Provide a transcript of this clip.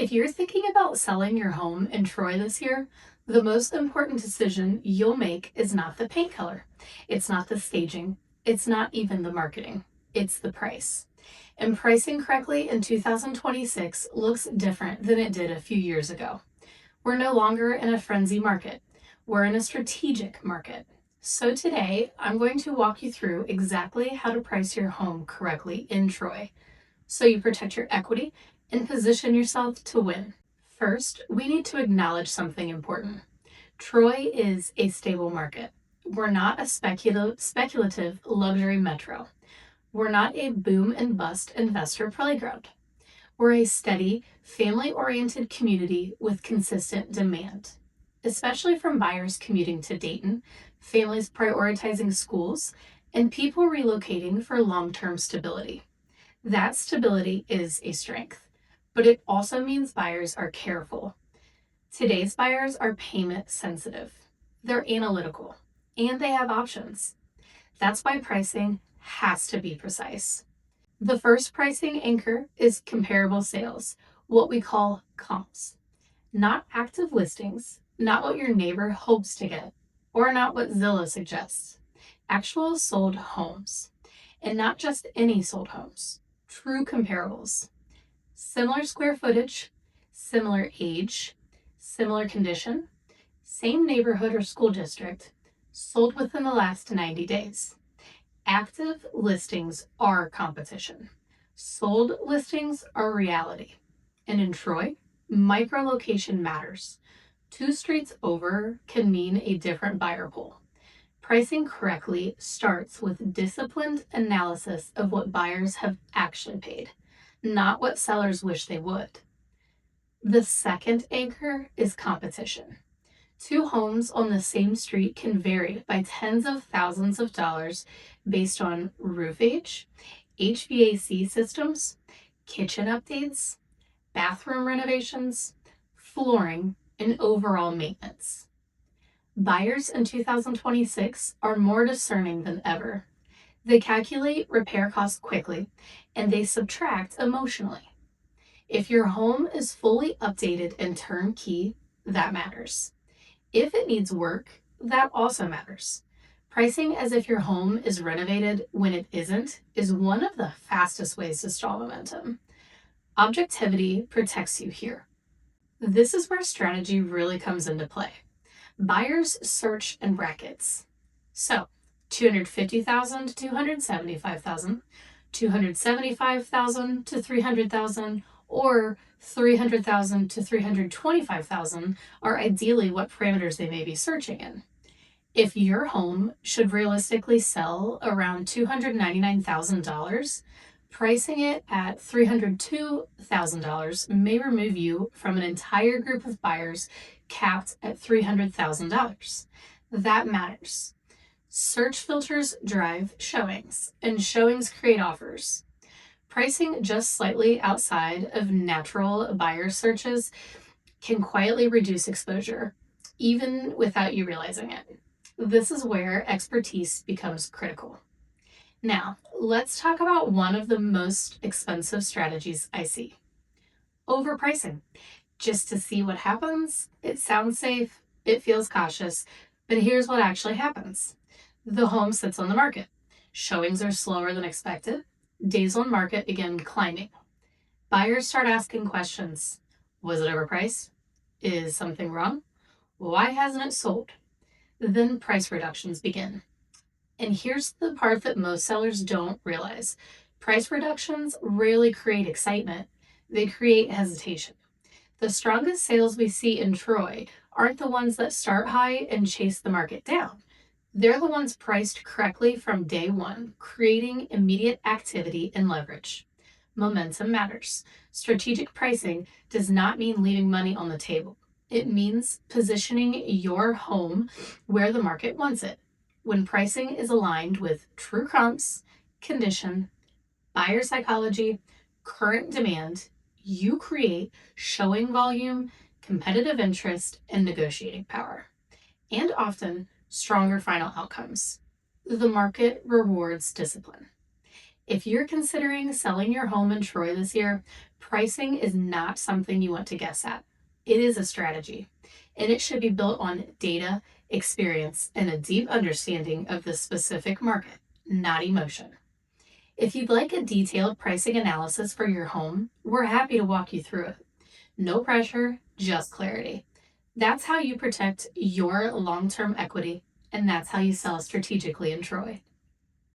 If you're thinking about selling your home in Troy this year, the most important decision you'll make is not the paint color. It's not the staging. It's not even the marketing. It's the price. And pricing correctly in 2026 looks different than it did a few years ago. We're no longer in a frenzy market. We're in a strategic market. So today, I'm going to walk you through exactly how to price your home correctly in Troy so you protect your equity and position yourself to win. First, we need to acknowledge something important. Troy is a stable market. We're not a speculative luxury metro. We're not a boom and bust investor playground. We're a steady, family-oriented community with consistent demand, especially from buyers commuting to Dayton, families prioritizing schools, and people relocating for long-term stability. That stability is a strength, but it also means buyers are careful. Today's buyers are payment sensitive. They're analytical, and they have options. That's why pricing has to be precise. The first pricing anchor is comparable sales, what we call comps. Not active listings, not what your neighbor hopes to get, or not what Zillow suggests. Actual sold homes, and not just any sold homes. True comparables. Similar square footage, similar age, similar condition, same neighborhood or school district, sold within the last 90 days. Active listings are competition. Sold listings are reality. And in Troy, microlocation matters. 2 streets over can mean a different buyer pool. Pricing correctly starts with disciplined analysis of what buyers have actually paid, not what sellers wish they would. The second anchor is competition. 2 homes on the same street can vary by tens of thousands of dollars based on roof age, HVAC systems, kitchen updates, bathroom renovations, flooring, and overall maintenance. Buyers in 2026 are more discerning than ever. They calculate repair costs quickly, and they subtract emotionally. If your home is fully updated and turnkey, that matters. If it needs work, that also matters. Pricing as if your home is renovated when it isn't is one of the fastest ways to stall momentum. Objectivity protects you here. This is where strategy really comes into play. Buyers search in brackets. So, 250,000 to 275,000, 275,000 to 300,000, or 300,000 to 325,000 are ideally what parameters they may be searching in. If your home should realistically sell around $299,000, pricing it at $302,000 may remove you from an entire group of buyers capped at $300,000. That matters. Search filters drive showings, and showings create offers. Pricing just slightly outside of natural buyer searches can quietly reduce exposure, even without you realizing it. This is where expertise becomes critical. Now, let's talk about one of the most expensive strategies I see. Overpricing. Just to see what happens. It sounds safe, it feels cautious, but here's what actually happens. The home sits on the market. Showings are slower than expected. Days on market begin climbing. Buyers start asking questions. Was it overpriced? Is something wrong? Why hasn't it sold? Then price reductions begin. And here's the part that most sellers don't realize. Price reductions rarely create excitement. They create hesitation. The strongest sales we see in Troy aren't the ones that start high and chase the market down. They're the ones priced correctly from day one, creating immediate activity and leverage. Momentum matters. Strategic pricing does not mean leaving money on the table. It means positioning your home where the market wants it. When pricing is aligned with true comps, condition, buyer psychology, current demand, you create showing volume, competitive interest, and negotiating power, and often stronger final outcomes. The market rewards discipline. If you're considering selling your home in Troy this year, pricing is not something you want to guess at. It is a strategy, and it should be built on data, experience, and a deep understanding of the specific market, not emotion. If you'd like a detailed pricing analysis for your home, we're happy to walk you through it. No pressure, just clarity. That's how you protect your long term equity, and that's how you sell strategically in Troy.